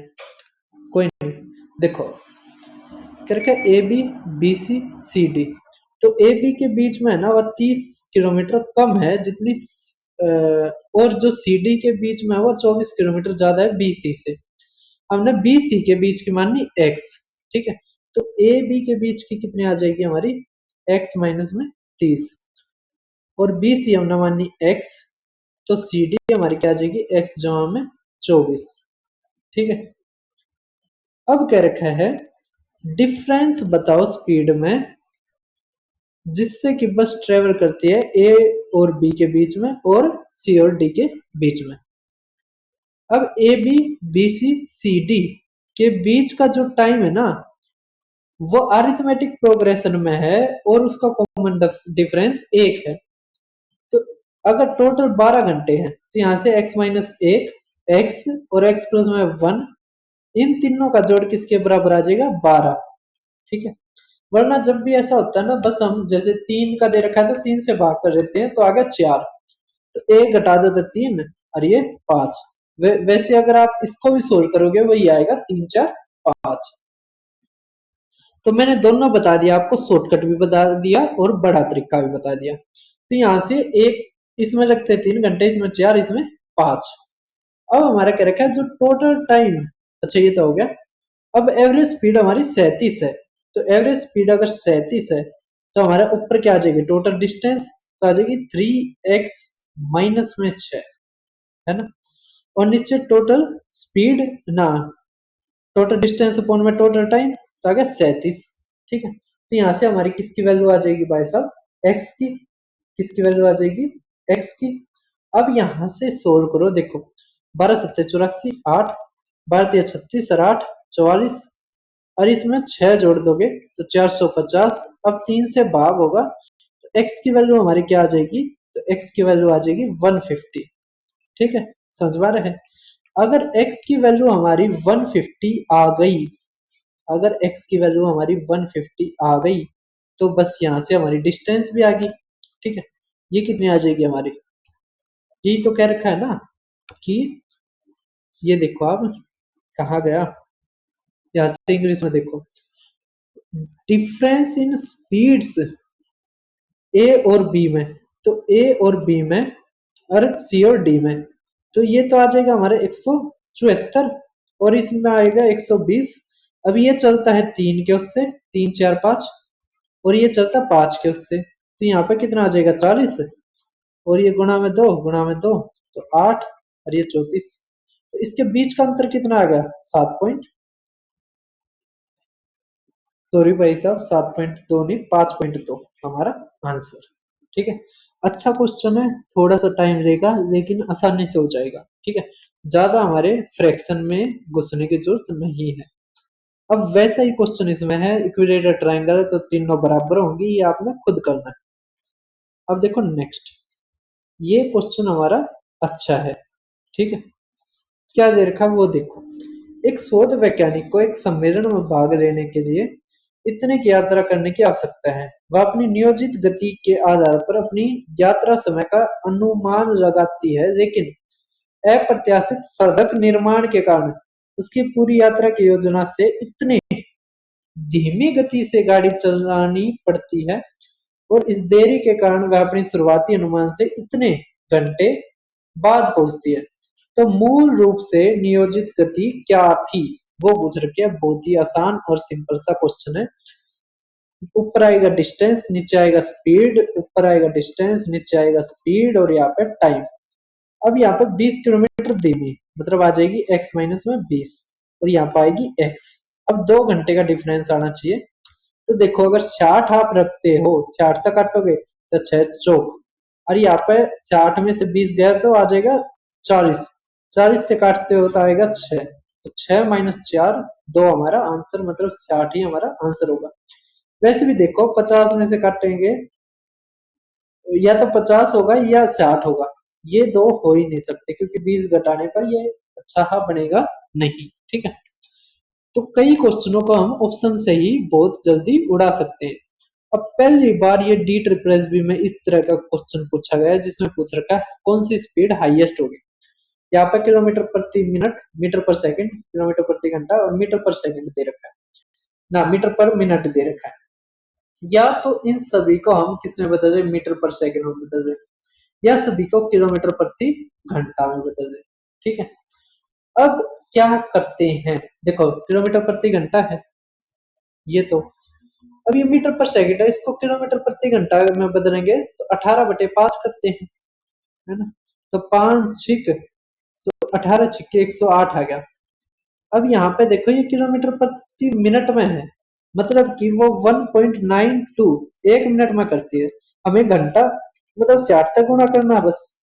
कोई नहीं। देखो क्या रखा है, A B B C C D. तो ए बी के बीच में है ना वह 30 किलोमीटर कम है जितनी और जो सी डी के बीच में है वो 24 किलोमीटर ज्यादा है बी सी से। हमने बी सी के बीच की मानी एक्स, ठीक है। तो ए बी के बीच की कितनी आ जाएगी हमारी, एक्स माइनस में 30, और बी सी हमने मानी एक्स, तो सी डी हमारी क्या आ जाएगी, एक्स जमा में 24, ठीक है। अब क्या रखा है, डिफरेंस बताओ स्पीड में जिससे कि बस ट्रेवल करती है ए और बी के बीच में और सी और डी के बीच में। अब A B B C C D के बीच का जो टाइम है ना वो अरिथमेटिक प्रोग्रेशन में है और उसका कॉमन डिफरेंस 1 है। तो अगर टोटल 12 घंटे हैं तो यहां से x माइनस 1, x और x प्लस में 1, इन तीनों का जोड़ किसके बराबर आ जाएगा, 12, ठीक है। वरना जब भी ऐसा होता है ना, बस हम जैसे 3 का दे रखा है तो 3 से भाग कर देते हैं तो आ गया 4, तो 1 घटा दो तो 3, और ये 5। वैसे अगर आप इसको भी सोल्व करोगे वही आएगा 3 4 5। तो मैंने दोनों बता दिया आपको, शॉर्टकट भी बता दिया और बड़ा तरीका भी बता दिया। तो यहाँ से एक इसमें लगते हैं 3 घंटे, इसमें 4, इसमें 5। अब हमारा क्या रखा है जो टोटल टाइम, अच्छा ये तो हो गया। अब एवरेज स्पीड हमारी 37 है, तो एवरेज स्पीड अगर 37 है तो हमारे ऊपर क्या आ जाएगी, टोटल डिस्टेंस तो आ जाएगी 3x माइनस में 6, है ना। और नीचे टोटल स्पीड ना, टोटल डिस्टेंस अपॉन में टोटल टाइम, तो आ गया 37, ठीक है। तो यहाँ से हमारी किसकी वैल्यू आ जाएगी भाई साहब, एक्स की, किसकी वैल्यू आ जाएगी, एक्स की। अब यहाँ से सोल्व करो, देखो 12 सत्ते 84, 8 12 36 और 8 44, और इसमें 6 जोड़ दोगे तो 450। अब 3 से भाग होगा तो x की वैल्यू हमारी क्या आ जाएगी, तो x की वैल्यू आ जाएगी 150, ठीक है। समझ पा रहे हैं। अगर x की वैल्यू हमारी 150 आ गई, अगर x की वैल्यू हमारी 150 आ गई तो बस यहां से हमारी डिस्टेंस भी आ गई, ठीक है। ये कितनी आ जाएगी हमारी, ये तो कह रखा है ना कि ये देखो आप कहा गया, यहां से इंग्लिश में देखो, डिफरेंस इन स्पीड्स ए और बी में, तो ए और बी में और सी और डी में, तो ये तो आ जाएगा हमारे 174, और इसमें आएगा 120। अब ये चलता है 3 के उससे, 3 4 5, और ये चलता 5 के उससे, तो यहाँ पे कितना आ जाएगा 40, और ये गुणा में 2, गुणा में 2 तो 8, और ये 34। तो इसके बीच का अंतर कितना आ गया, 7 पॉइंट, सॉरी भाई साहब 7.2 नहीं 5.2 हमारा आंसर, ठीक है। अच्छा क्वेश्चन है, थोड़ा सा टाइम लेगा लेकिन आसानी से हो जाएगा, ठीक है। ज्यादा हमारे फ्रैक्शन में घुसने की जरूरत नहीं है। अब वैसा ही क्वेश्चन इसमें है, इक्विलेटरल ट्रायंगल है तो तीनों बराबर होंगी, ये आपने खुद करना है। अब देखो नेक्स्ट, ये क्वेश्चन हमारा अच्छा है, ठीक है। क्या दे रखा वो देखो, एक शोध वैज्ञानिक को एक सम्मेलन में भाग लेने के लिए इतने की यात्रा करने की आवश्यकता है। वह अपनी नियोजित गति के आधार पर अपनी यात्रा समय का अनुमान लगाती है, लेकिन अप्रत्याशित सड़क निर्माण के कारण उसकी पूरी यात्रा की योजना से इतने धीमी गति से गाड़ी चलानी पड़ती है, और इस देरी के कारण वह अपनी शुरुआती अनुमान से इतने घंटे बाद पहुंचती है। तो मूल रूप से नियोजित गति क्या थी वो पूछ रखी है, बहुत ही आसान और सिंपल सा क्वेश्चन है। ऊपर आएगा डिस्टेंस, नीचे आएगा स्पीड, ऊपर आएगा डिस्टेंस, नीचे आएगा स्पीड, और यहाँ पे टाइम। अब यहाँ पे 20 किलोमीटर देनी, मतलब आ जाएगी x माइनस में 20, और यहाँ पे आएगी x। अब 2 घंटे का डिफरेंस आना चाहिए। तो देखो अगर 60 आप रखते हो, 60 तक काटोगे तो 6 चौक, और यहाँ पे 60 में से 20 गया तो आ जाएगा 40, 40 से काटते हो तो आएगा 6, तो 6 माइनस 4 2 हमारा आंसर, मतलब 60 ही हमारा आंसर होगा। वैसे भी देखो 50 में से काटेंगे, या तो 50 होगा या 60 होगा, ये दो हो ही नहीं सकते, क्योंकि 20 घटाने पर ये अच्छा बनेगा नहीं। ठीक है, तो कई क्वेश्चनों को हम ऑप्शन से ही बहुत जल्दी उड़ा सकते हैं। अब पहली बार ये डी ट्रिपल एस बी में इस तरह का क्वेश्चन पूछा गया है, जिसमें पूछ रखा है कौन सी स्पीड हाईएस्ट होगी। यहाँ पर किलोमीटर प्रति मिनट, मीटर पर सेकंड, किलोमीटर प्रति घंटा और मीटर पर सेकंड दे रखा है ना, मीटर पर मिनट दे रखा है। या तो इन सभी को हम किस में बदल रहे, मीटर पर सेकंड में बदल रहे, या सभी को किलोमीटर प्रति घंटा में बदल रहे। ठीक है, अब क्या करते हैं, देखो किलोमीटर प्रति घंटा है ये, तो अब ये मीटर पर सेकंड है, इसको किलोमीटर प्रति घंटा में बदलेंगे तो 18/5 करते हैं, है ना। तो 5 छिक, तो 18 छिक्के 108 आ गया। अब यहाँ पे देखो ये किलोमीटर प्रति मिनट में है, मतलब कि वो 1.92 एक मिनट में करती है। हमें घंटा मतलब 60 तक गुणा करना है बस।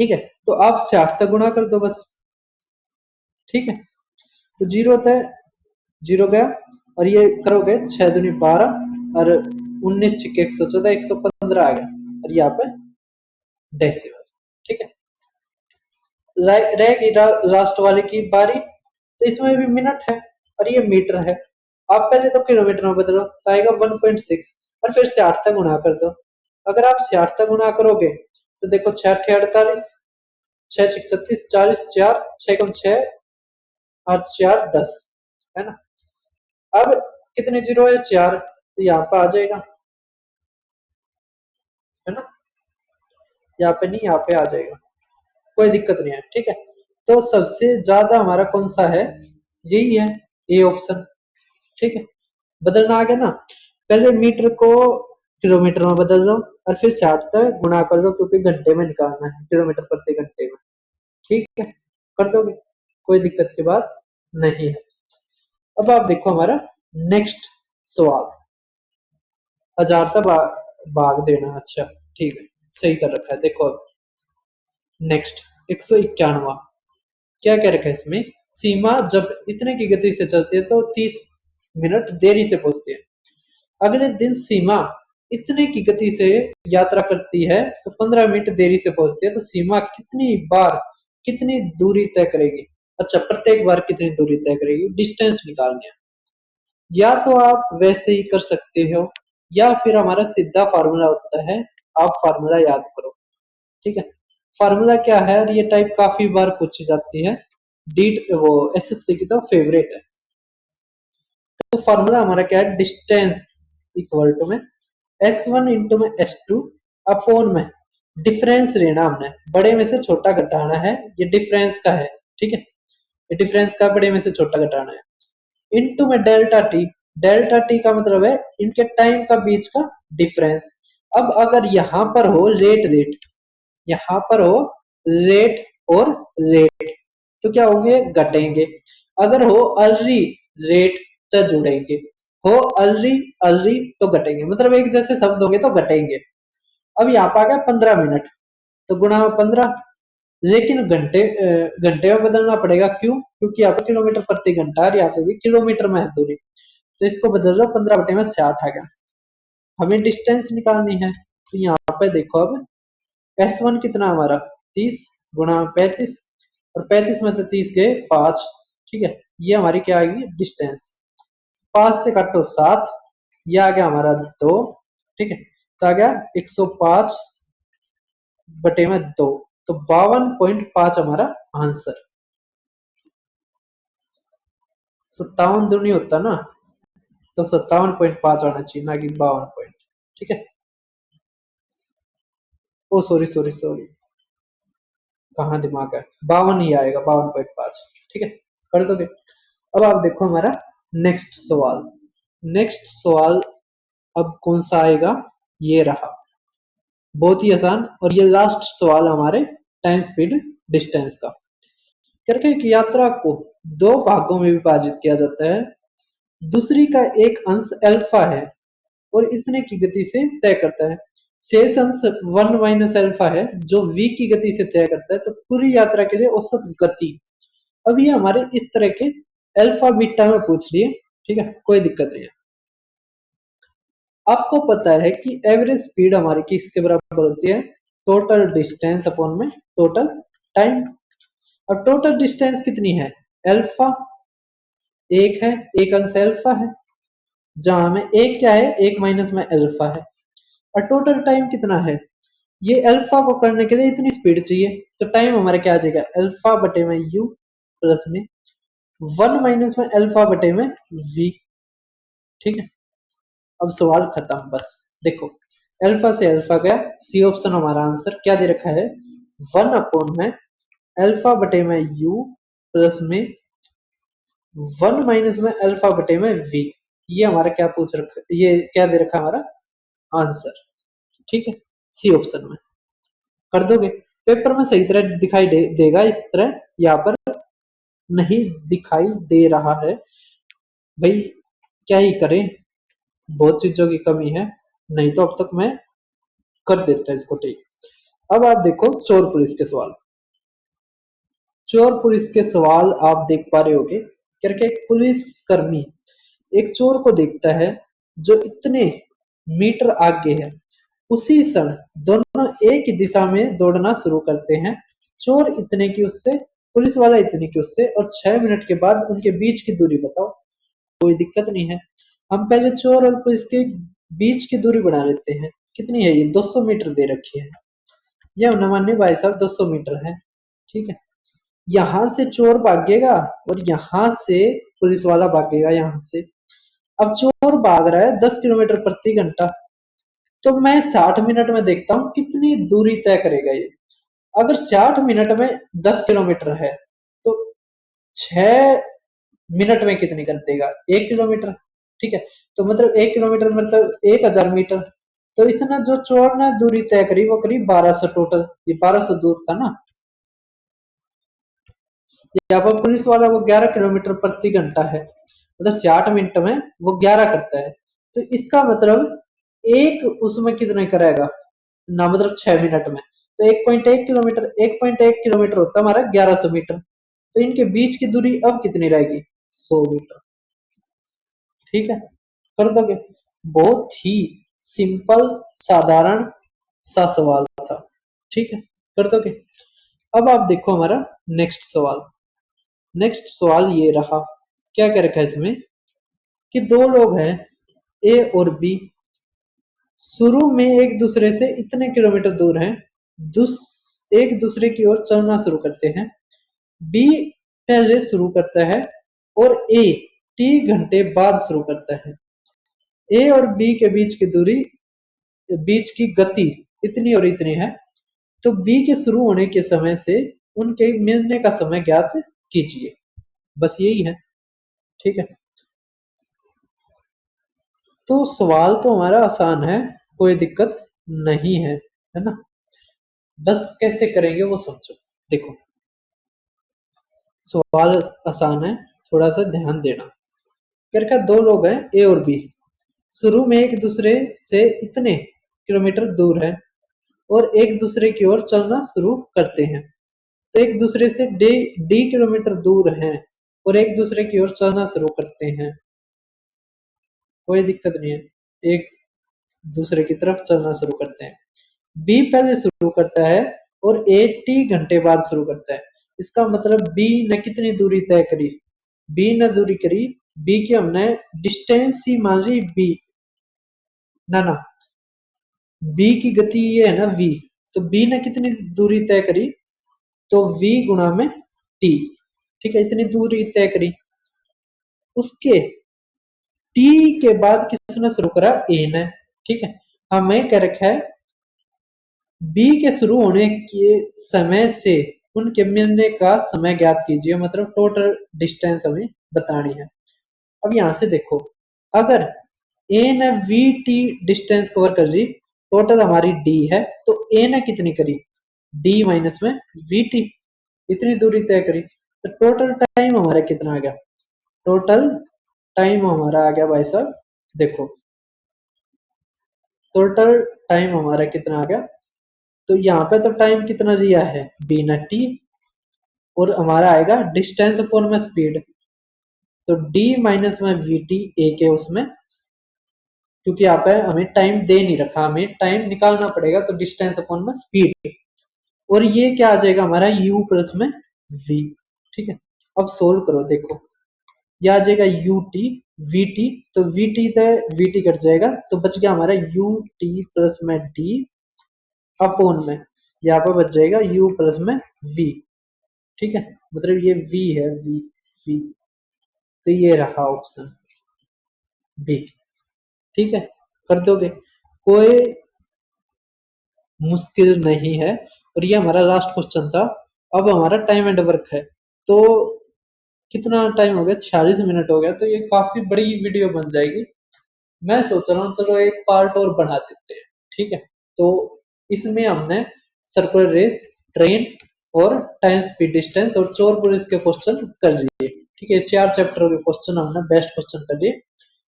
ठीक है, तो आप 60 तक गुणा कर दो बस। ठीक है, तो जीरो होता है, जीरो गया, और ये करोगे 6 दूनी 12 और 19 छिक्के 114, 115 आ गया, और यहाँ पे डेसिमल। ठीक है, रहेगी लास्ट वाले की बारी, तो इसमें भी मिनट है और ये मीटर है। आप पहले तो किलोमीटर में बदलो तो आएगा 1.6, और फिर से 8 तक गुणा कर दो। अगर आप से 8 तक गुणा करोगे तो देखो 6 अट्ठे 48, 6 छिक 36, 40, 4 6 कम 6, 8 4 10, है ना। अब कितने जीरो है, 4, तो यहाँ पे आ जाएगा, है ना, यहाँ पे नहीं, यहाँ पे आ जाएगा, कोई दिक्कत नहीं है। ठीक है, तो सबसे ज्यादा हमारा कौन सा है, यही है, ए ऑप्शन। ठीक है, बदलना आ गया ना, पहले मीटर को किलोमीटर में बदल लो, और फिर 60 तक गुणा कर लो, क्योंकि घंटे में निकालना है, किलोमीटर प्रति घंटे में। ठीक है, कर दोगे, कोई दिक्कत की बात नहीं है। अब आप देखो हमारा नेक्स्ट सवाल, 1000 तक भाग देना। अच्छा ठीक है, सही कर रखा है। देखो अब नेक्स्ट 191, क्या कह रखा है इसमें, सीमा जब इतने की गति से चलती है तो 30 मिनट देरी से पहुंचती है। अगले दिन सीमा इतने की गति से यात्रा करती है तो 15 मिनट देरी से पहुंचती है, तो सीमा कितनी बार कितनी दूरी तय करेगी। अच्छा, प्रत्येक बार कितनी दूरी तय करेगी, डिस्टेंस निकालनी है। या तो आप वैसे ही कर सकते हो, या फिर हमारा सीधा फार्मूला होता है, आप फार्मूला याद करो। ठीक है, फार्मूला क्या है, और ये टाइप काफी बार पूछी जाती है, डीट वो एसएससी की तो फेवरेट है। तो फार्मूला हमारा क्या है, डिस्टेंस इक्वल टू में S1 इंटू में S2 अपॉन में डिफरेंस लेना, हमने बड़े में से छोटा घटाना है, ये डिफरेंस का है। ठीक है, ये डिफरेंस का बड़े में से छोटा घटाना है, इनटू में डेल्टा टी, डेल्टा टी का मतलब है इनके टाइम का बीच का डिफरेंस। अब अगर यहां पर हो लेट रेट, यहां पर हो लेट और रेट, तो क्या होंगे, घटेंगे। अगर हो अर्ली रेट तो जुड़ेंगे, हो अर्ली अर्ली तो घटेंगे, मतलब एक जैसे शब्द होंगे तो घटेंगे। अब यहाँ पे आ गया 15 मिनट, तो गुणा 15, लेकिन घंटे में बदलना पड़ेगा, क्यों, क्योंकि यहाँ पे किलोमीटर प्रति घंटा, और यहाँ पे भी किलोमीटर में है दूरी, तो इसको बदल लो, 15/60 आ गया। हमें डिस्टेंस निकालनी है, तो यहाँ पे देखो अब S1 कितना हमारा 30 गुणा 35, और 35 में तो 30 गए 5। ठीक है, ये हमारी क्या आएगी डिस्टेंस, 5 से काटो 7, ये आ गया हमारा 2। ठीक है, तो आ गया 105/2, तो 52.5 हमारा आंसर। 57 दूनी होता ना, तो 57.5 आना चाहिए, ना कि 52 पॉइंट। ठीक है, ओ सॉरी सॉरी सॉरी, कहाँ दिमाग है, 52 ही आएगा, 52.5। ठीक है, कर दोगे। अब आप देखो हमारा नेक्स्ट सवाल, नेक्स्ट सवाल अब कौन सा आएगा, ये रहा, बहुत ही आसान। और ये लास्ट सवाल हमारे टाइम स्पीड डिस्टेंस का। करके एक यात्रा को दो भागों में विभाजित किया जाता है, दूसरी का एक अंश अल्फा है और इतने की गति से तय करता है, शेष अंश 1 - अल्फा है जो v की गति से तय करता है। तो पूरी यात्रा के लिए औसत गति, अब ये हमारे इस तरह के अल्फा बीटा में पूछ लिए, ठीक है, कोई दिक्कत नहीं है। आपको पता है कि एवरेज स्पीड हमारी किसके बराबर होती है, टोटल डिस्टेंस अपॉन में टोटल टाइम। और टोटल डिस्टेंस कितनी है, अल्फा एक है, एक अंश अल्फा है, जहां में एक क्या है, एक माइनस में अल्फा है। और टोटल टाइम कितना है, ये अल्फा को करने के लिए इतनी स्पीड चाहिए, तो टाइम हमारा क्या आ जाएगा, अल्फा बटे में यू प्लस में 1 - में अल्फा बटे में वी। ठीक है, अब सवाल खत्म। बस देखो, अल्फा से अल्फा गया, सी ऑप्शन हमारा आंसर क्या दे रखा है, 1 में अल्फा बटे में यू प्लस में 1 - में अल्फा बटे में वी। ये हमारा क्या पूछ रखा, ये क्या दे रखा हमारा आंसर। ठीक है, सी ऑप्शन में कर दोगे, पेपर में सही तरह दिखाई देगा, इस तरह यहाँ पर नहीं दिखाई दे रहा है भाई, क्या ही करें, बहुत चीजों की कमी है, नहीं तो अब तक मैं कर देता इसको ठीक। अब आप देखो चोर पुलिस के सवाल, चोर पुलिस के सवाल आप देख पा रहे होगे। करके एक पुलिस कर्मी एक चोर को देखता है जो इतने मीटर आगे है, उसी क्षण दोनों एक ही दिशा में दौड़ना शुरू करते हैं, चोर इतने की उससे, पुलिस वाला इतने की उससे, और 6 मिनट के बाद उनके बीच की दूरी बताओ। कोई दिक्कत नहीं है, हम पहले चोर और पुलिस के बीच की दूरी बढ़ा लेते हैं। कितनी है, ये 200 मीटर दे रखी है, यह न मानिए भाई साहब 200 मीटर है। ठीक है, यहां से चोर भागेगा और यहां से पुलिस वाला भागेगा यहां से। अब चोर भाग रहा है 10 किलोमीटर प्रति घंटा, तो मैं 60 मिनट में देखता हूँ कितनी दूरी तय करेगा ये। अगर 60 मिनट में 10 किलोमीटर है तो 6 मिनट में कितनी कर देगा, 1 किलोमीटर। ठीक है, तो मतलब 1 किलोमीटर मतलब 1000 मीटर। तो इसने जो चोर ने दूरी तय करी वो करी 1200 टोटल, ये 1200 दूर था ना। यहाँ पर पुलिस वाला वो 11 किलोमीटर प्रति घंटा है, मतलब 60 मिनट में वो 11 करता है। तो इसका मतलब एक उसमें कितने करेगा ना, मतलब 6 मिनट में, तो 1.1 किलोमीटर, 1.1 किलोमीटर होता है हमारा 1100 मीटर। तो इनके बीच की दूरी अब कितनी रहेगी, 100 मीटर। ठीक है, कर दोगे, बहुत ही सिंपल साधारण सा सवाल था। ठीक है, कर दोगे। अब आप देखो हमारा नेक्स्ट सवाल, नेक्स्ट सवाल ये रहा, क्या क्या रखा है इसमें कि दो लोग हैं ए और बी, शुरू में एक दूसरे से इतने किलोमीटर दूर हैं, एक दूसरे की ओर चलना शुरू करते हैं। बी पहले शुरू करता है और ए टी घंटे बाद शुरू करता है। ए और बी के बीच की दूरी, बीच की गति इतनी और इतनी है, तो बी के शुरू होने के समय से उनके मिलने का समय ज्ञात कीजिए। बस यही है। ठीक है, तो सवाल तो हमारा आसान है, कोई दिक्कत नहीं है ना। बस कैसे करेंगे वो समझो। देखो, सवाल आसान है, थोड़ा सा ध्यान देना। करके दो लोग हैं ए और बी, शुरू में एक दूसरे से इतने किलोमीटर दूर है और एक दूसरे की ओर चलना शुरू करते हैं। तो एक दूसरे से डी किलोमीटर दूर हैं और एक दूसरे की ओर चलना शुरू करते हैं, कोई दिक्कत नहीं है, एक दूसरे की तरफ चलना शुरू करते हैं। बी पहले शुरू करता है और ए टी घंटे बाद शुरू करता है। इसका मतलब बी ने कितनी दूरी तय करी, बी ने दूरी करी, बी की हमने डिस्टेंस ही मान ली बी, ना ना, बी की गति ये है ना वी, तो बी ने कितनी दूरी तय करी, तो v गुणा में t। ठीक है, इतनी दूरी तय करी, उसके t के बाद किसने शुरू करा, a ने। ठीक है, हमें क्या रखा है, b के शुरू होने के समय से उनके मिलने का समय ज्ञात कीजिए, मतलब टोटल डिस्टेंस हमें बतानी है। अब यहां से देखो, अगर ए ने वी टी डिस्टेंस कवर कर ली, टोटल हमारी डी है, तो ए ने कितनी करी, डी माइनस में वी टी, इतनी दूरी तय करी, तो टोटल टाइम हमारा कितना आ गया, टोटल टाइम हमारा आ गया भाई साहब, देखो टोटल टाइम हमारा कितना आ गया, तो यहाँ पे तो टाइम कितना दिया है बी ना टी, और हमारा आएगा डिस्टेंस अपॉन में स्पीड, तो डी माइनस में वी टी ए के उसमें, क्योंकि यहाँ पे हमें टाइम दे नहीं रखा, हमें टाइम निकालना पड़ेगा, तो डिस्टेंस अपॉन में स्पीड, और ये क्या आ जाएगा हमारा u प्लस में v, ठीक है। अब सोल्व करो, देखो यह आ जाएगा u t v t, तो v t तो v t कट जाएगा, तो बच गया हमारा u t प्लस में d अपोन में, यहाँ पर बच जाएगा u प्लस में v, ठीक है, मतलब ये v है, v, तो ये रहा ऑप्शन बी, ठीक है, कर दोगे, कोई मुश्किल नहीं है, और ये हमारा लास्ट क्वेश्चन था। अब हमारा टाइम एंड वर्क है, तो कितना टाइम हो गया, 46 मिनट हो गया, तो ये काफी बड़ी वीडियो बन जाएगी। मैं सोच रहा हूँ चलो एक पार्ट और बना देते हैं, ठीक है। तो इसमें हमने सर्कुलर रेस, ट्रेन और टाइम स्पीड डिस्टेंस और चोर पुलिस के क्वेश्चन कर लिए, ठीक है, 4 चैप्टर के क्वेश्चन हमने बेस्ट क्वेश्चन कर लिए।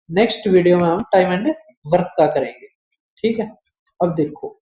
नेक्स्ट वीडियो में हम टाइम एंड वर्क का करेंगे, ठीक है। अब देखो